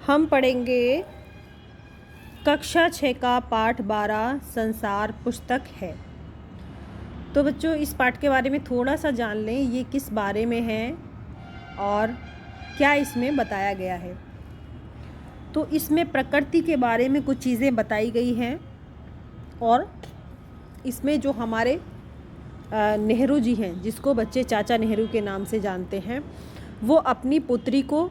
हम पढ़ेंगे कक्षा 6 का पाठ 12 संसार पुस्तक है। तो बच्चों, इस पाठ के बारे में थोड़ा सा जान लें, ये किस बारे में है और क्या इसमें बताया गया है। तो इसमें प्रकृति के बारे में कुछ चीज़ें बताई गई हैं और इसमें जो हमारे नेहरू जी हैं, जिसको बच्चे चाचा नेहरू के नाम से जानते हैं, वो अपनी पुत्री को,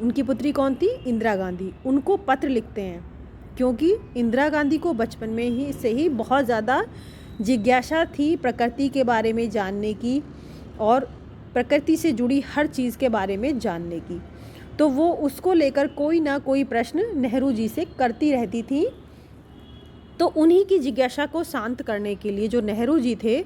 उनकी पुत्री कौन थी? इंदिरा गांधी, उनको पत्र लिखते हैं क्योंकि इंदिरा गांधी को बचपन में ही से ही बहुत ज़्यादा जिज्ञासा थी प्रकृति के बारे में जानने की और प्रकृति से जुड़ी हर चीज़ के बारे में जानने की। तो वो उसको लेकर कोई ना कोई प्रश्न नेहरू जी से करती रहती थी। तो उन्हीं की जिज्ञासा को शांत करने के लिए जो नेहरू जी थे,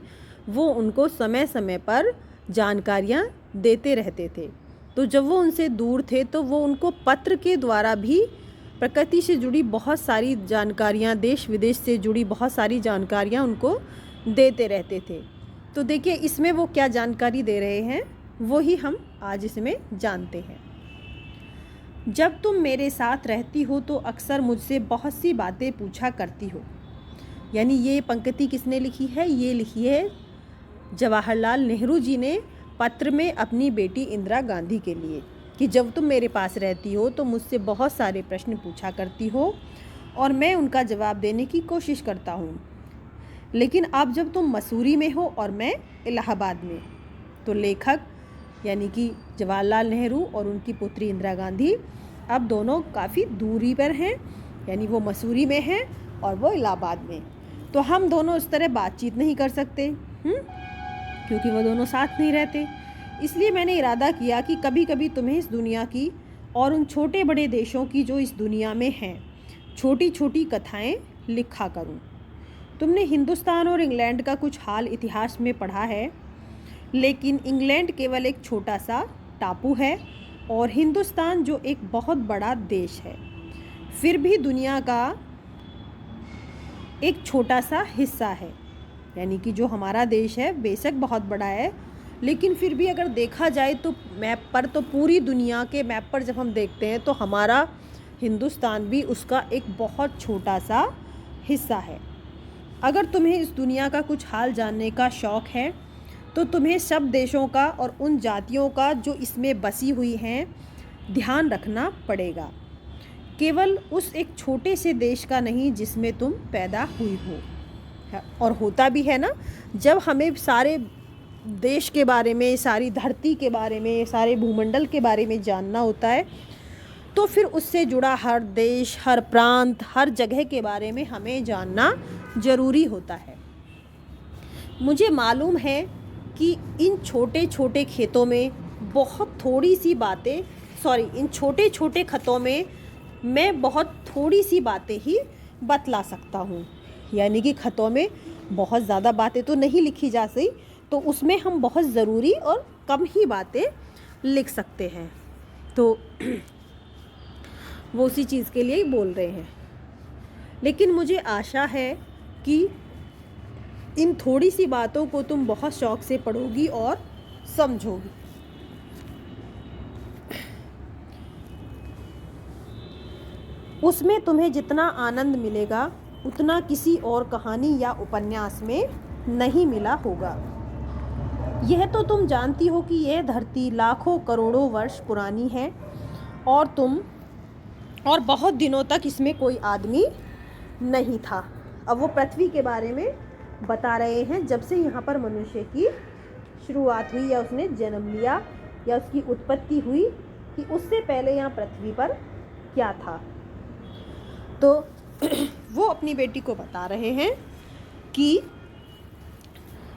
वो उनको समय समय पर जानकारियाँ देते रहते थे। तो जब वो उनसे दूर थे तो वो उनको पत्र के द्वारा भी प्रकृति से जुड़ी बहुत सारी जानकारियाँ, देश विदेश से जुड़ी बहुत सारी जानकारियाँ उनको देते रहते थे। तो देखिए इसमें वो क्या जानकारी दे रहे हैं, वो ही हम आज इसमें जानते हैं। जब तुम मेरे साथ रहती हो तो अक्सर मुझसे बहुत सी बातें पूछा करती हो। यानी ये पंक्ति किसने लिखी है? ये लिखी है जवाहरलाल नेहरू जी ने पत्र में अपनी बेटी इंदिरा गांधी के लिए, कि जब तुम मेरे पास रहती हो तो मुझसे बहुत सारे प्रश्न पूछा करती हो और मैं उनका जवाब देने की कोशिश करता हूँ। लेकिन अब जब तुम मसूरी में हो और मैं इलाहाबाद में, तो लेखक यानी कि जवाहरलाल नेहरू और उनकी पुत्री इंदिरा गांधी अब दोनों काफ़ी दूरी पर हैं, यानी वो मसूरी में हैं और वो इलाहाबाद में। तो हम दोनों इस तरह बातचीत नहीं कर सकते क्योंकि वो दोनों साथ नहीं रहते। इसलिए मैंने इरादा किया कि कभी कभी तुम्हें इस दुनिया की और उन छोटे बड़े देशों की जो इस दुनिया में हैं छोटी छोटी कथाएं लिखा करूं। तुमने हिंदुस्तान और इंग्लैंड का कुछ हाल इतिहास में पढ़ा है, लेकिन इंग्लैंड केवल एक छोटा सा टापू है और हिंदुस्तान जो एक बहुत बड़ा देश है, फिर भी दुनिया का एक छोटा सा हिस्सा है। यानी कि जो हमारा देश है बेशक बहुत बड़ा है, लेकिन फिर भी अगर देखा जाए तो मैप पर, तो पूरी दुनिया के मैप पर जब हम देखते हैं तो हमारा हिंदुस्तान भी उसका एक बहुत छोटा सा हिस्सा है। अगर तुम्हें इस दुनिया का कुछ हाल जानने का शौक़ है तो तुम्हें सब देशों का और उन जातियों का जो इसमें बसी हुई हैं ध्यान रखना पड़ेगा, केवल उस एक छोटे से देश का नहीं जिसमें तुम पैदा हुई हो। और होता भी है ना, जब हमें सारे देश के बारे में, सारी धरती के बारे में, सारे भूमंडल के बारे में जानना होता है, तो फिर उससे जुड़ा हर देश, हर प्रांत, हर जगह के बारे में हमें जानना ज़रूरी होता है। मुझे मालूम है कि इन छोटे छोटे खेतों में बहुत थोड़ी सी बातें, इन छोटे छोटे खतों में मैं बहुत थोड़ी सी बातें ही बतला सकता हूँ। यानी कि खतों में बहुत ज़्यादा बातें तो नहीं लिखी जा सही, तो उसमें हम बहुत ज़रूरी और कम ही बातें लिख सकते हैं। तो वो उसी चीज़ के लिए ही बोल रहे हैं। लेकिन मुझे आशा है कि इन थोड़ी सी बातों को तुम बहुत शौक़ से पढ़ोगी और समझोगी। उसमें तुम्हें जितना आनंद मिलेगा उतना किसी और कहानी या उपन्यास में नहीं मिला होगा। यह तो तुम जानती हो कि यह धरती लाखों करोड़ों वर्ष पुरानी है और बहुत दिनों तक इसमें कोई आदमी नहीं था। अब वो पृथ्वी के बारे में बता रहे हैं, जब से यहाँ पर मनुष्य की शुरुआत हुई या उसने जन्म लिया या उसकी उत्पत्ति हुई, कि उससे पहले यहाँ पृथ्वी पर क्या था। तो वो अपनी बेटी को बता रहे हैं कि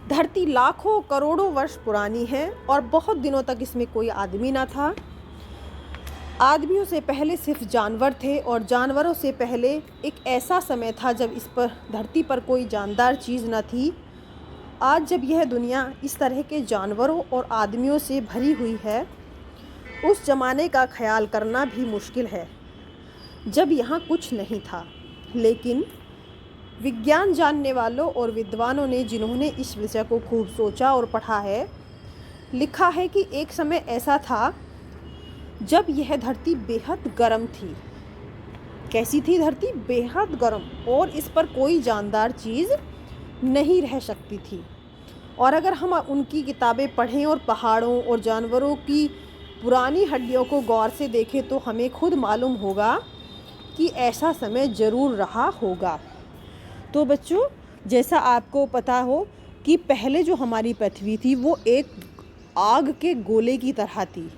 धरती लाखों करोड़ों वर्ष पुरानी है और बहुत दिनों तक इसमें कोई आदमी ना था। आदमियों से पहले सिर्फ जानवर थे और जानवरों से पहले एक ऐसा समय था जब इस पर धरती पर कोई जानदार चीज़ न थी। आज जब यह दुनिया इस तरह के जानवरों और आदमियों से भरी हुई है, उस ज़माने का ख्याल करना भी मुश्किल है जब यहाँ कुछ नहीं था। लेकिन विज्ञान जानने वालों और विद्वानों ने, जिन्होंने इस विषय को खूब सोचा और पढ़ा है, लिखा है कि एक समय ऐसा था जब यह धरती बेहद गर्म थी। कैसी थी धरती? बेहद गर्म, और इस पर कोई जानदार चीज़ नहीं रह सकती थी। और अगर हम उनकी किताबें पढ़ें और पहाड़ों और जानवरों की पुरानी हड्डियों को गौर से देखें तो हमें खुद मालूम होगा कि ऐसा समय ज़रूर रहा होगा। तो बच्चों, जैसा आपको पता हो कि पहले जो हमारी पृथ्वी थी वो एक आग के गोले की तरह थी।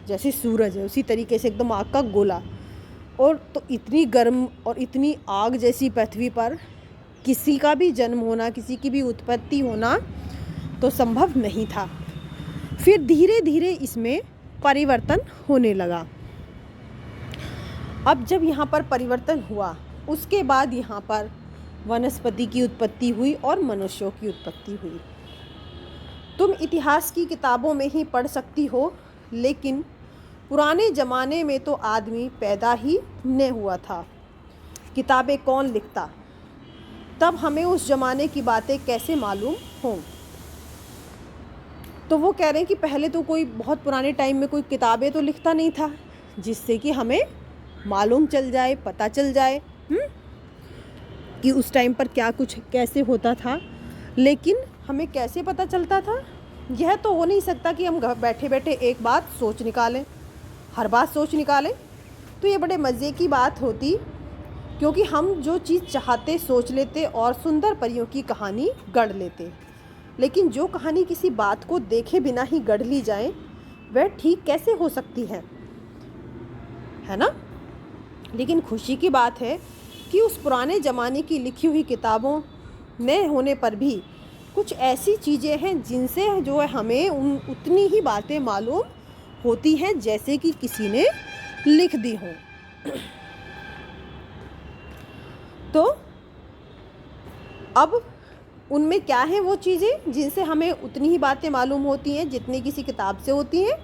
जैसे सूरज है उसी तरीके से एकदम आग का गोला। और तो इतनी गर्म और इतनी आग जैसी पृथ्वी पर किसी का भी जन्म होना, किसी की भी उत्पत्ति होना तो संभव नहीं था। फिर धीरे धीरे इसमें परिवर्तन होने लगा। अब जब यहाँ पर परिवर्तन हुआ उसके बाद यहाँ पर वनस्पति की उत्पत्ति हुई और मनुष्यों की उत्पत्ति हुई। तुम इतिहास की किताबों में ही पढ़ सकती हो, लेकिन पुराने ज़माने में तो आदमी पैदा ही नहीं हुआ था। किताबें कौन लिखता? तब हमें उस ज़माने की बातें कैसे मालूम हों? तो वो कह रहे हैं कि पहले तो कोई बहुत पुराने टाइम में कोई किताबें तो लिखता नहीं था जिससे कि हमें मालूम चल जाए, पता चल जाए कि उस टाइम पर क्या कुछ कैसे होता था। लेकिन हमें कैसे पता चलता था? यह तो हो नहीं सकता कि हम घर बैठे बैठे एक बात सोच निकालें, हर बात सोच निकालें। तो ये बड़े मज़े की बात होती, क्योंकि हम जो चीज़ चाहते सोच लेते और सुंदर परियों की कहानी गढ़ लेते। लेकिन जो कहानी किसी बात को देखे बिना ही गढ़ ली जाए वह ठीक कैसे हो सकती है ना? लेकिन खुशी की बात है कि उस पुराने ज़माने की लिखी हुई किताबों में होने पर भी कुछ ऐसी चीज़ें हैं जिनसे जो है हमें उतनी ही बातें मालूम होती हैं जैसे कि किसी ने लिख दी हो। तो अब उनमें क्या है वो चीज़ें जिनसे हमें उतनी ही बातें मालूम होती हैं जितनी किसी किताब से होती हैं?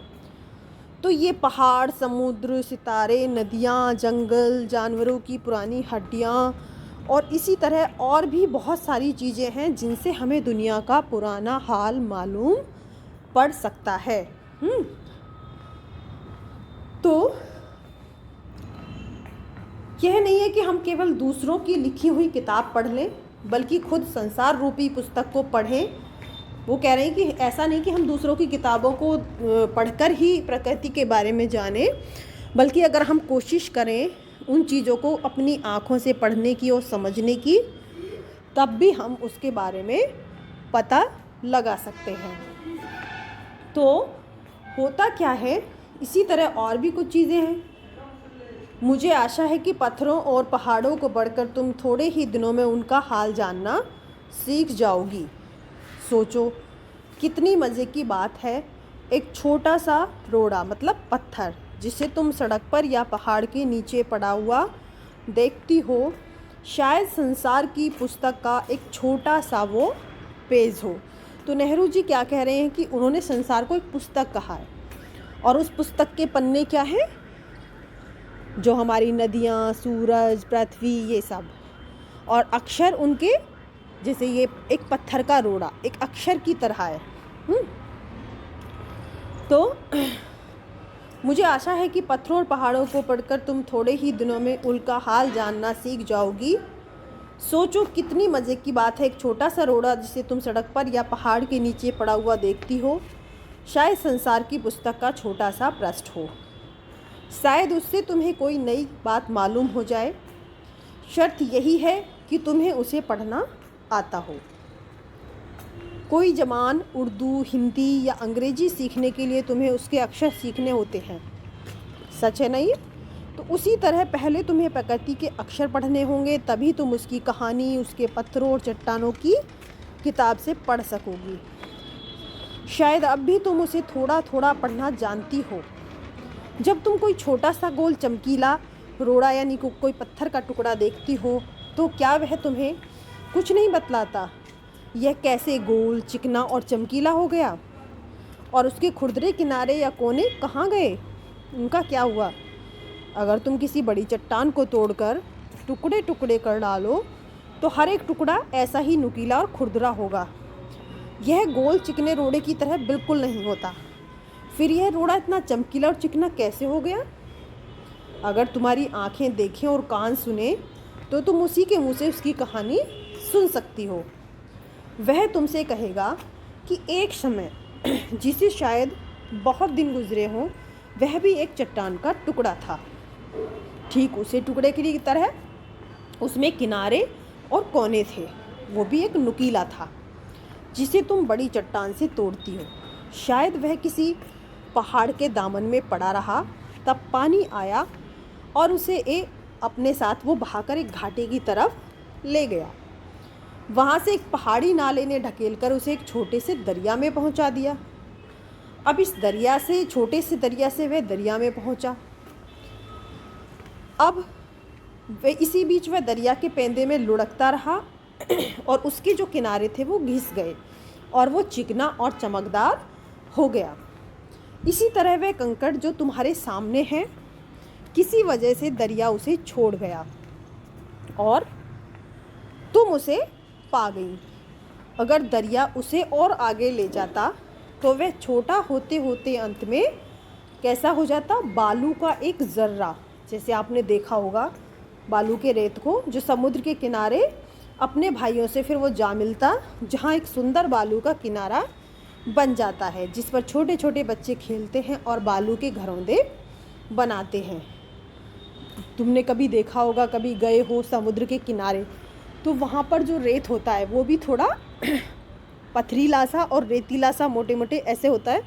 तो ये पहाड़, समुद्र, सितारे, नदियाँ, जंगल, जानवरों की पुरानी हड्डियाँ और इसी तरह और भी बहुत सारी चीज़ें हैं जिनसे हमें दुनिया का पुराना हाल मालूम पड़ सकता है। तो यह नहीं है कि हम केवल दूसरों की लिखी हुई किताब पढ़ लें, बल्कि खुद संसार रूपी पुस्तक को पढ़ें। वो कह रहे हैं कि ऐसा नहीं कि हम दूसरों की किताबों को पढ़कर ही प्रकृति के बारे में जानें, बल्कि अगर हम कोशिश करें उन चीज़ों को अपनी आँखों से पढ़ने की और समझने की, तब भी हम उसके बारे में पता लगा सकते हैं। तो होता क्या है, इसी तरह और भी कुछ चीज़ें हैं। मुझे आशा है कि पत्थरों और पहाड़ों को बढ़कर तुम थोड़े ही दिनों में उनका हाल जानना सीख जाओगी। सोचो कितनी मज़े की बात है, एक छोटा सा रोड़ा मतलब पत्थर जिसे तुम सड़क पर या पहाड़ के नीचे पड़ा हुआ देखती हो, शायद संसार की पुस्तक का एक छोटा सा वो पेज हो। तो नेहरू जी क्या कह रहे हैं कि उन्होंने संसार को एक पुस्तक कहा है, और उस पुस्तक के पन्ने क्या हैं? जो हमारी नदियाँ, सूरज, पृथ्वी, ये सब, और अक्षर उनके जैसे ये एक पत्थर का रोड़ा एक अक्षर की तरह है। तो मुझे आशा है कि पत्थरों और पहाड़ों को पढ़कर तुम थोड़े ही दिनों में उनका हाल जानना सीख जाओगी। सोचो कितनी मज़े की बात है, एक छोटा सा रोड़ा जिसे तुम सड़क पर या पहाड़ के नीचे पड़ा हुआ देखती हो, शायद संसार की पुस्तक का छोटा सा पृष्ठ हो। शायद उससे तुम्हें कोई नई बात मालूम हो जाए। शर्त यही है कि तुम्हें उसे पढ़ना आता हो। कोई जबान उर्दू, हिंदी या अंग्रेजी सीखने के लिए तुम्हें उसके अक्षर सीखने होते हैं, सच है नहीं? तो उसी तरह पहले तुम्हें प्रकृति के अक्षर पढ़ने होंगे, तभी तुम उसकी कहानी, उसके पत्थरों और चट्टानों की किताब से पढ़ सकोगी। शायद अब भी तुम उसे थोड़ा थोड़ा पढ़ना जानती हो। जब तुम कोई छोटा सा गोल चमकीला रोड़ा यानी कोई पत्थर का टुकड़ा देखती हो, तो क्या वह तुम्हें कुछ नहीं बतलाता? यह कैसे गोल, चिकना और चमकीला हो गया, और उसके खुरदरे किनारे या कोने कहाँ गए, उनका क्या हुआ? अगर तुम किसी बड़ी चट्टान को तोड़कर टुकड़े टुकड़े कर डालो तो हर एक टुकड़ा ऐसा ही नुकीला और खुरदरा होगा। यह गोल चिकने रोड़े की तरह बिल्कुल नहीं होता। फिर यह रोड़ा इतना चमकीला और चिकना कैसे हो गया? अगर तुम्हारी आंखें देखें और कान सुने तो तुम उसी के मुंह से उसकी कहानी सुन सकती हो। वह तुमसे कहेगा कि एक समय जिसे शायद बहुत दिन गुजरे हों, वह भी एक चट्टान का टुकड़ा था। ठीक उसी टुकड़े की तरह उसमें किनारे और कोने थे। वो भी एक नुकीला था जिसे तुम बड़ी चट्टान से तोड़ती हो। शायद वह किसी पहाड़ के दामन में पड़ा रहा, तब पानी आया और उसे अपने साथ वो बहाकर एक घाटी की तरफ ले गया। वहाँ से एक पहाड़ी नाले ने ढकेलकर उसे एक छोटे से दरिया में पहुँचा दिया। अब इस दरिया से, छोटे से दरिया से वह दरिया में पहुँचा। अब वह इसी बीच वह दरिया के पेंदे में लुढ़कता रहा और उसके जो किनारे थे वो घिस गए और वो चिकना और चमकदार हो गया। इसी तरह वह कंकड़ जो तुम्हारे सामने है, किसी वजह से दरिया उसे छोड़ गया और तुम उसे पा गई। अगर दरिया उसे और आगे ले जाता तो वह छोटा होते होते अंत में कैसा हो जाता? बालू का एक ज़र्रा। जैसे आपने देखा होगा बालू के रेत को जो समुद्र के किनारे अपने भाइयों से फिर वो जा मिलता, जहाँ एक सुंदर बालू का किनारा बन जाता है जिस पर छोटे छोटे बच्चे खेलते हैं और बालू के घरौंदे बनाते हैं। तुमने कभी देखा होगा, कभी गए हो समुद्र के किनारे, तो वहाँ पर जो रेत होता है वो भी थोड़ा पथरीला सा और रेतीला सा, मोटे मोटे ऐसे होता है।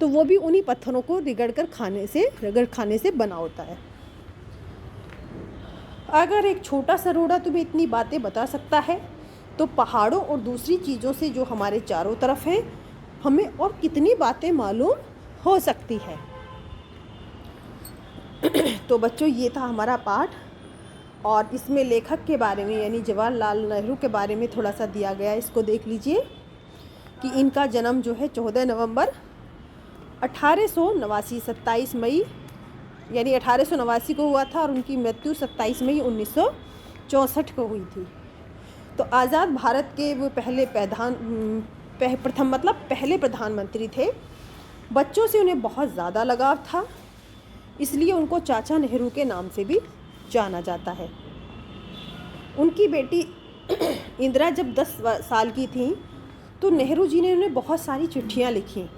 तो वो भी उन्हीं पत्थरों को रगड़ खाने से बना होता है। अगर एक छोटा सा रोड़ा तुम्हें इतनी बातें बता सकता है, तो पहाड़ों और दूसरी चीज़ों से जो हमारे चारों तरफ है, हमें और कितनी बातें मालूम हो सकती है। तो बच्चों, ये था हमारा पाठ और इसमें लेखक के बारे में यानी जवाहरलाल नेहरू के बारे में थोड़ा सा दिया गया है। इसको देख लीजिए कि इनका जन्म जो है 14 नवंबर 1889 27 मई यानी 1889 को हुआ था और उनकी मृत्यु 27 मई 1964 को हुई थी। तो आज़ाद भारत के वो पहले प्रधानमंत्री थे। बच्चों से उन्हें बहुत ज़्यादा लगाव था, इसलिए उनको चाचा नेहरू के नाम से भी जाना जाता है। उनकी बेटी इंदिरा जब 10 साल की थी तो नेहरू जी ने उन्हें बहुत सारी चिट्ठियाँ लिखी।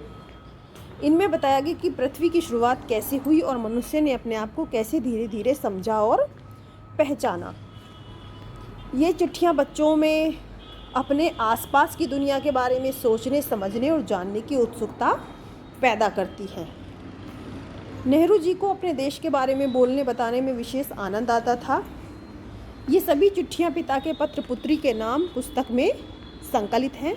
इनमें बताया गया कि पृथ्वी की शुरुआत कैसे हुई और मनुष्य ने अपने आप को कैसे धीरे धीरे समझा और पहचाना। ये चिट्ठियाँ बच्चों में अपने आसपास की दुनिया के बारे में सोचने, समझने और जानने की उत्सुकता पैदा करती हैं। नेहरू जी को अपने देश के बारे में बोलने बताने में विशेष आनंद आता था। ये सभी चिट्ठियाँ पिता के पत्र पुत्री के नाम पुस्तक में संकलित हैं।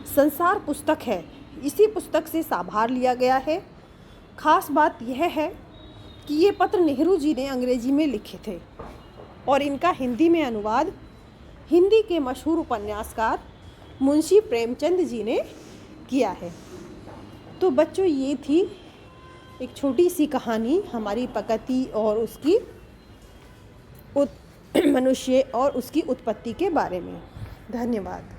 संसार पुस्तक है, इसी पुस्तक से साभार लिया गया है। खास बात यह है कि ये पत्र नेहरू जी ने अंग्रेजी में लिखे थे और इनका हिंदी में अनुवाद हिंदी के मशहूर उपन्यासकार मुंशी प्रेमचंद जी ने किया है। तो बच्चों, ये थी एक छोटी सी कहानी हमारी प्रकृति और उसकी मनुष्य और उसकी उत्पत्ति के बारे में। धन्यवाद।